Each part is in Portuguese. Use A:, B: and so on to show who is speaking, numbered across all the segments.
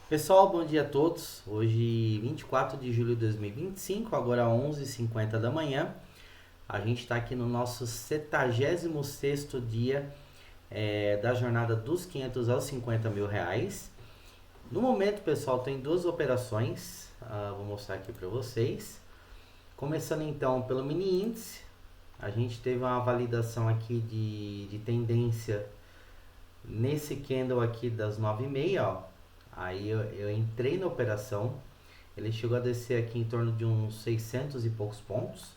A: Pessoal, bom dia a todos. Hoje, 24 de julho de 2025, agora 11h50 da manhã. A gente está aqui no nosso 76º dia da jornada dos 500 aos 50 mil reais. No momento, pessoal, tem duas operações. Vou mostrar aqui para vocês. Começando então pelo mini índice. A gente teve uma validação aqui de tendência nesse candle aqui das 9h30, ó. Aí eu entrei na operação, ele chegou a descer aqui em torno de uns 600 e poucos pontos.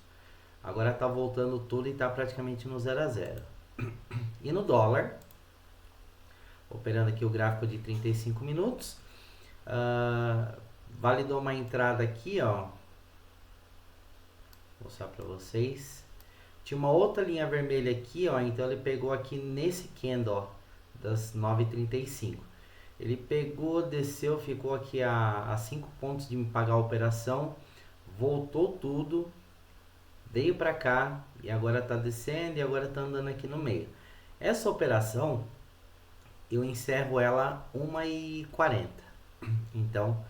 A: Agora tá voltando tudo e tá praticamente no 0 a 0. E no dólar, operando aqui o gráfico de 35 minutos, validou uma entrada aqui, ó. Vou mostrar para vocês. Tinha uma outra linha vermelha aqui, ó, então ele pegou aqui nesse candle, ó, das 9h35. Ele pegou, desceu, ficou aqui a 5 pontos de me pagar a operação, voltou tudo, veio para cá e agora tá descendo e agora tá andando aqui no meio. Essa operação eu encerro ela 1h40. Então,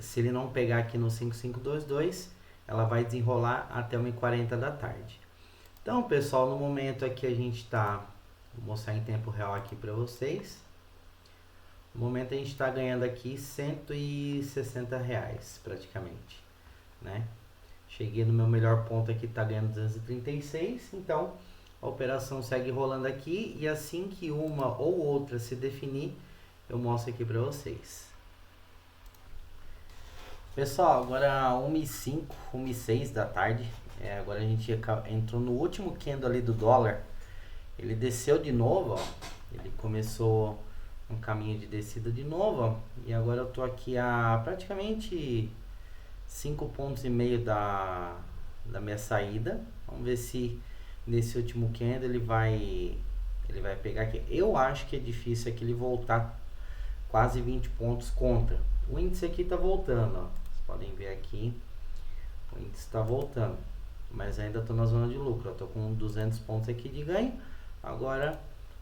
A: se ele não pegar aqui no 5522, ela vai desenrolar até 1h40 da tarde. Então, pessoal, no momento aqui a gente tá, vou mostrar em tempo real aqui para vocês. No momento a gente está ganhando aqui R$ 160 praticamente, né? Cheguei no meu melhor ponto aqui, tá ganhando 236, então a operação segue rolando aqui e assim que uma ou outra se definir, eu mostro aqui para vocês. Pessoal, agora 1h05, 1h06 da tarde, agora a gente entrou no último candle ali do dólar, ele desceu de novo, ó, ele começou um caminho de descida de novo, ó, e agora eu tô aqui a praticamente 5,5 pontos da minha saída. Vamos ver se nesse último candle ele vai pegar aqui. Eu acho que é difícil aqui ele voltar quase 20 pontos contra. O índice aqui tá voltando, ó. Vocês podem ver aqui, o índice está voltando, mas ainda tô na zona de lucro, eu tô com 200 pontos aqui de ganho. Agora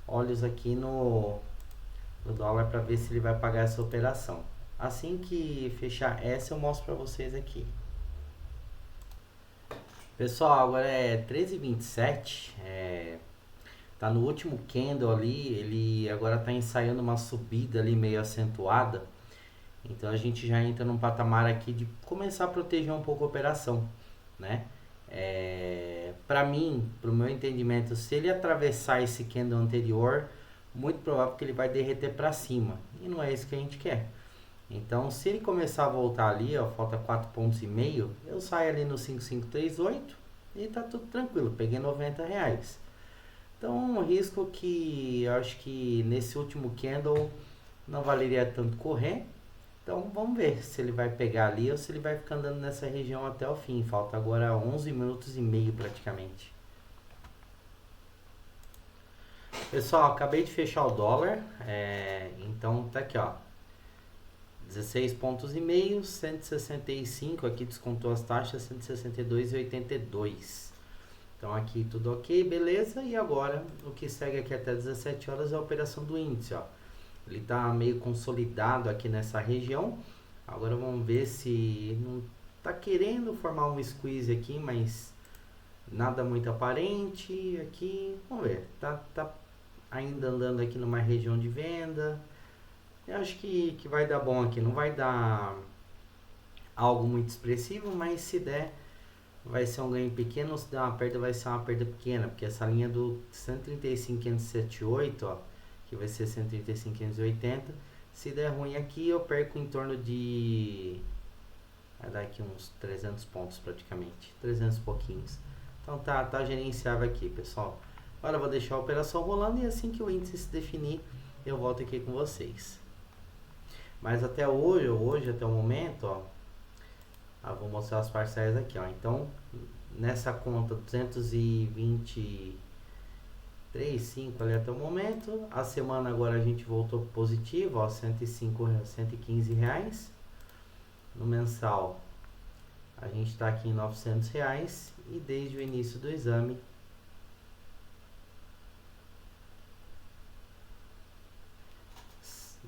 A: olhos aqui no dólar para ver se ele vai pagar essa operação. Assim que fechar essa eu mostro para vocês aqui. Pessoal, agora é 13h27, tá no último candle ali, ele agora tá ensaiando uma subida ali meio acentuada. Então a gente já entra num patamar aqui de começar a proteger um pouco a operação, né? Para mim, pro meu entendimento, se ele atravessar esse candle anterior, muito provável que ele vai derreter para cima, e não é isso que a gente quer. Então, se ele começar a voltar ali, ó, falta 4,5 pontos, eu saio ali no 5538 e tá tudo tranquilo, peguei R$ 90. Então, um risco que eu acho que nesse último candle não valeria tanto correr. Então, vamos ver se ele vai pegar ali ou se ele vai ficar andando nessa região até o fim. Falta agora 11 minutos e meio praticamente. Pessoal, acabei de fechar o dólar, então tá aqui, ó, 16 pontos e meio, 165, aqui descontou as taxas, 162,82. Então aqui tudo ok, beleza, e agora o que segue aqui até 17 horas é a operação do índice, ó. Ele tá meio consolidado aqui nessa região, agora vamos ver se não tá querendo formar um squeeze aqui, mas nada muito aparente aqui, vamos ver, tá ainda andando aqui numa região de venda. Eu acho que vai dar bom aqui, não vai dar algo muito expressivo, mas se der vai ser um ganho pequeno, se der uma perda vai ser uma perda pequena, porque essa linha do 135,578, ó, que vai ser 135,580, se der ruim aqui eu perco em torno de, vai dar aqui uns 300 pontos praticamente, 300 pouquinhos. Então tá gerenciável aqui, pessoal. Agora eu vou deixar a operação rolando e assim que o índice se definir, eu volto aqui com vocês. Mas até hoje até o momento, ó, vou mostrar as parcelas aqui, ó. Então, nessa conta 223,5 ali até o momento. A semana agora a gente voltou positivo, ó, 105, 115 reais. No mensal, a gente está aqui em R$ 900 e desde o início do exame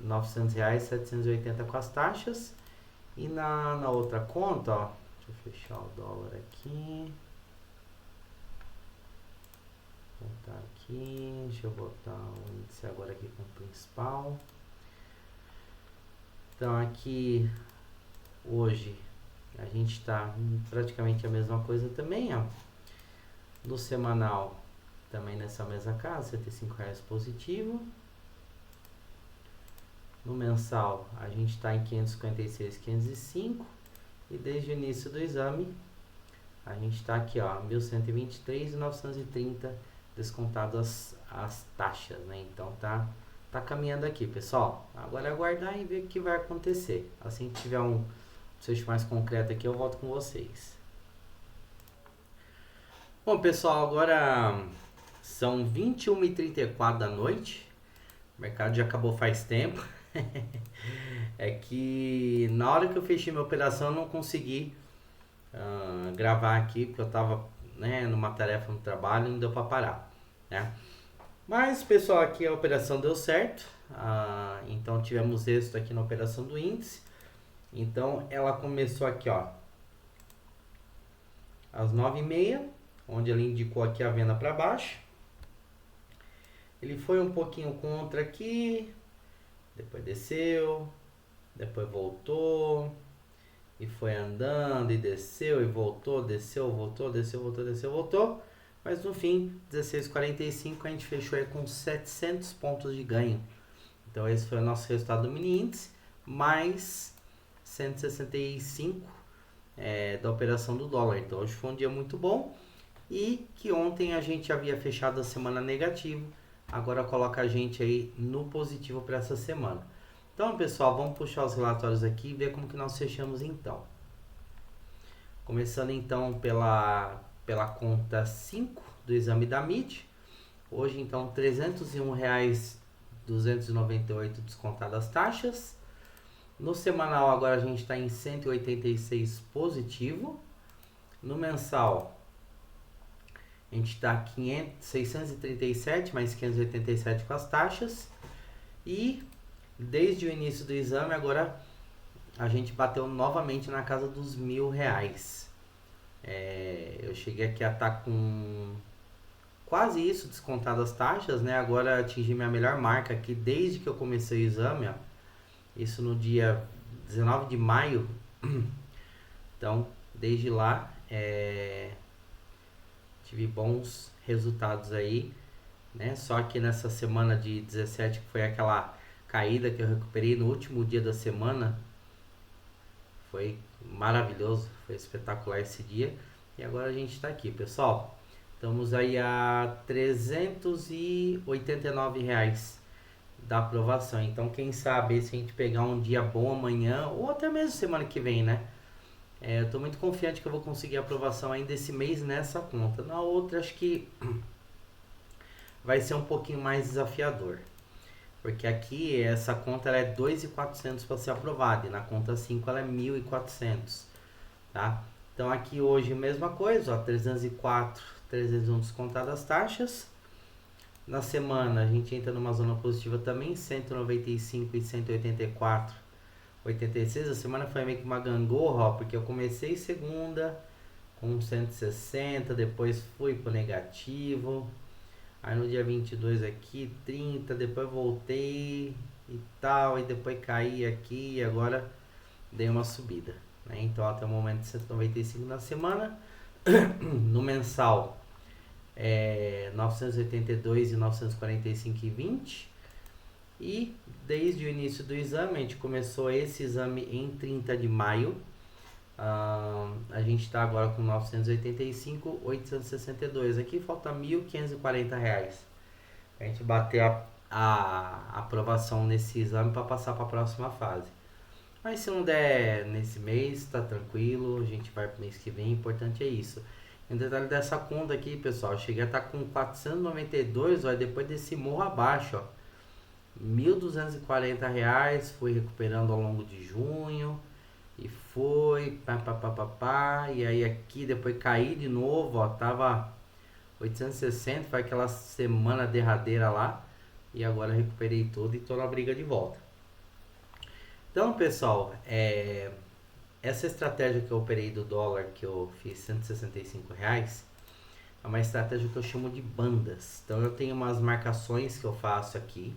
A: R$ 900,780 com as taxas. E na outra conta, ó, deixa eu fechar o dólar aqui. Vou botar aqui, deixa eu botar o índice agora aqui com o principal. Então aqui hoje a gente está praticamente a mesma coisa também, ó. No semanal também nessa mesma casa, R$ 75,00 positivo. No mensal a gente está em 556,505 e desde o início do exame a gente está aqui, ó, 1.123,930 descontado as taxas, né? Então tá caminhando aqui, pessoal. Agora é aguardar e ver o que vai acontecer. Assim que tiver um desfecho mais concreto aqui, eu volto com vocês. Bom, pessoal, agora são 21h34 da noite. O mercado já acabou faz tempo. É que na hora que eu fechei minha operação eu não consegui gravar aqui, porque eu tava, né, numa tarefa no trabalho e não deu para parar, né? Mas, pessoal, aqui a operação deu certo. Então tivemos êxito aqui na operação do índice. Então ela começou aqui, ó, às 9h30, onde ela indicou aqui a venda para baixo. Ele foi um pouquinho contra aqui, depois desceu, depois voltou e foi andando e desceu e voltou, desceu, voltou, desceu, voltou, desceu, voltou. Mas no fim, 16,45 a gente fechou aí com 700 pontos de ganho. Então esse foi o nosso resultado do mini índice, mais 165 da operação do dólar. Então hoje foi um dia muito bom e que ontem a gente havia fechado a semana negativo. Agora coloca a gente aí no positivo para essa semana. Então, pessoal, vamos puxar os relatórios aqui e ver como que nós fechamos então. Começando então pela conta 5 do exame da MIT. Hoje então R$ 301,298 descontadas as taxas. No semanal agora a gente está em 186 positivo. No mensal a gente está 637 mais 587 com as taxas. E desde o início do exame agora a gente bateu novamente na casa dos R$ 1.000. Eu cheguei aqui a estar com quase isso descontado as taxas, né? Agora atingi minha melhor marca aqui desde que eu comecei o exame, ó. Isso no dia 19 de maio. Então, desde lá, tive bons resultados aí, né? Só que nessa semana de 17, que foi aquela caída que eu recuperei no último dia da semana, foi maravilhoso, foi espetacular esse dia. E agora a gente está aqui, pessoal. Estamos aí a R$ 389 da aprovação. Então, quem sabe se a gente pegar um dia bom amanhã, ou até mesmo semana que vem, né? Eu estou muito confiante que eu vou conseguir a aprovação ainda esse mês nessa conta. Na outra, acho que vai ser um pouquinho mais desafiador. Porque aqui, essa conta ela é 2.400 para ser aprovada. E na conta 5 ela é 1.400. Tá? Então, aqui hoje, mesma coisa. Ó, 304, 301 descontadas as taxas. Na semana, a gente entra numa zona positiva também. 195 e 184, 86. A semana foi meio que uma gangorra, ó, porque eu comecei segunda com 160. Depois fui pro negativo. Aí no dia 22 aqui, 30, depois voltei e tal, e depois caí aqui e agora dei uma subida, né? Então até o momento 195 na semana. No mensal 982 e 945,20. E desde o início do exame, a gente começou esse exame em 30 de maio. A gente está agora com 985,862. Aqui falta R$ 1.540. A gente bater a aprovação nesse exame para passar para a próxima fase. Mas se não der nesse mês, tá tranquilo. A gente vai para o mês que vem. O importante é isso. E um detalhe dessa conta aqui, pessoal. Eu cheguei a estar com 492, ó, depois desse morro abaixo, ó. R$ 1.240. Fui recuperando ao longo de junho. E foi, e aí aqui depois caí de novo, ó, tava 860, foi aquela semana derradeira lá, e agora recuperei tudo e tô na briga de volta. Então, pessoal, essa estratégia que eu operei do dólar, que eu fiz R$ 165, é uma estratégia que eu chamo de bandas. Então, eu tenho umas marcações que eu faço aqui,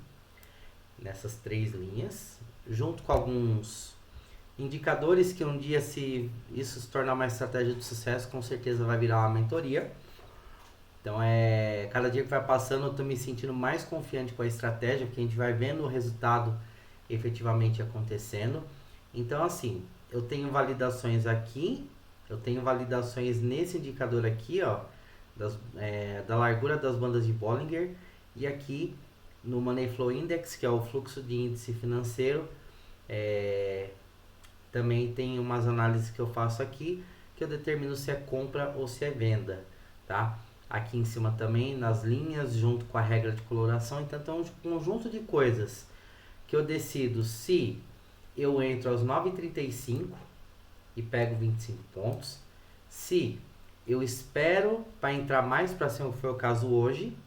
A: nessas 3 linhas, junto com alguns indicadores que um dia, se isso se tornar uma estratégia de sucesso, com certeza vai virar uma mentoria. Então, cada dia que vai passando, eu estou me sentindo mais confiante com a estratégia, porque a gente vai vendo o resultado efetivamente acontecendo. Então, assim, eu tenho validações aqui, eu tenho validações nesse indicador aqui, ó, da largura das bandas de Bollinger, e aqui no Money Flow Index, que é o fluxo de índice financeiro, também tem umas análises que eu faço aqui, que eu determino se é compra ou se é venda, tá? Aqui em cima também, nas linhas, junto com a regra de coloração. Então, é um conjunto de coisas que eu decido se eu entro aos 9h35 e pego 25 pontos, se eu espero para entrar mais para cima, que foi o caso hoje,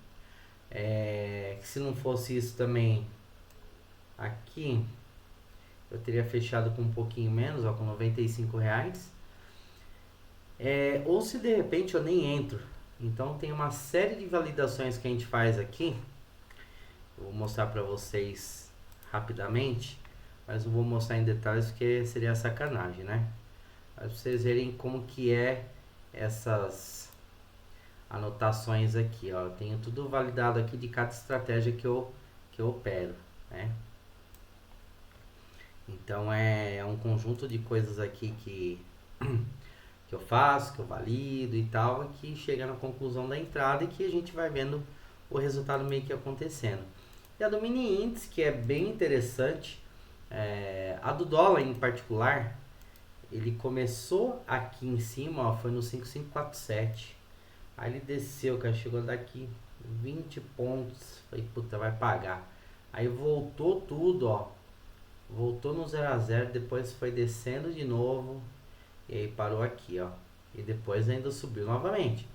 A: se não fosse isso também, aqui eu teria fechado com um pouquinho menos, ó, com R$ 95, ou se de repente eu nem entro. Então tem uma série de validações que a gente faz aqui. Eu vou mostrar para vocês rapidamente, mas não vou mostrar em detalhes porque seria sacanagem, né? Para vocês verem como que essas anotações aqui, ó. Eu tenho tudo validado aqui de cada estratégia que eu opero, né? Então é um conjunto de coisas aqui que eu faço, que eu valido e tal, e que chega na conclusão da entrada e que a gente vai vendo o resultado meio que acontecendo. E a do mini índice, que é bem interessante, a do dólar em particular, ele começou aqui em cima, ó, foi no 5547. Aí ele desceu, cara, chegou daqui 20 pontos. Falei, puta, vai pagar. Aí voltou tudo, ó. Voltou no 0 a 0, depois foi descendo de novo. E aí parou aqui, ó. E depois ainda subiu novamente.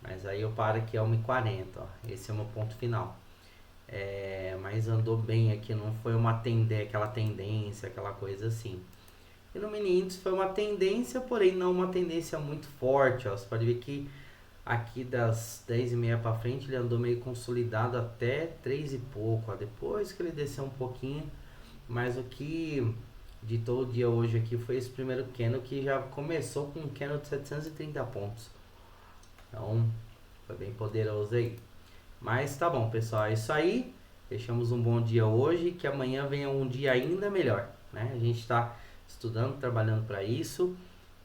A: Mas aí eu paro aqui a 1h40, ó. Esse é o meu ponto final. Mas andou bem aqui, não foi aquela tendência, aquela coisa assim. E no mini índice foi uma tendência, porém não uma tendência muito forte, ó. Você pode ver que aqui das 10h30 para frente ele andou meio consolidado até 3 e pouco, ó. Depois que ele desceu um pouquinho, mas o que ditou o dia hoje aqui foi esse primeiro candle, que já começou com um candle de 730 pontos. Então foi bem poderoso aí. Mas tá bom, pessoal, é isso aí. Fechamos um bom dia hoje, que amanhã venha um dia ainda melhor, né? A gente está estudando, trabalhando para isso.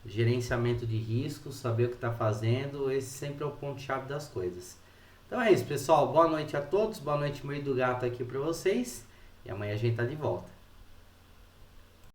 A: Gerenciamento de riscos, saber o que está fazendo, esse sempre é o ponto-chave das coisas. Então é isso, pessoal. Boa noite a todos. Boa noite, meu do gato aqui para vocês. E amanhã a gente tá de volta.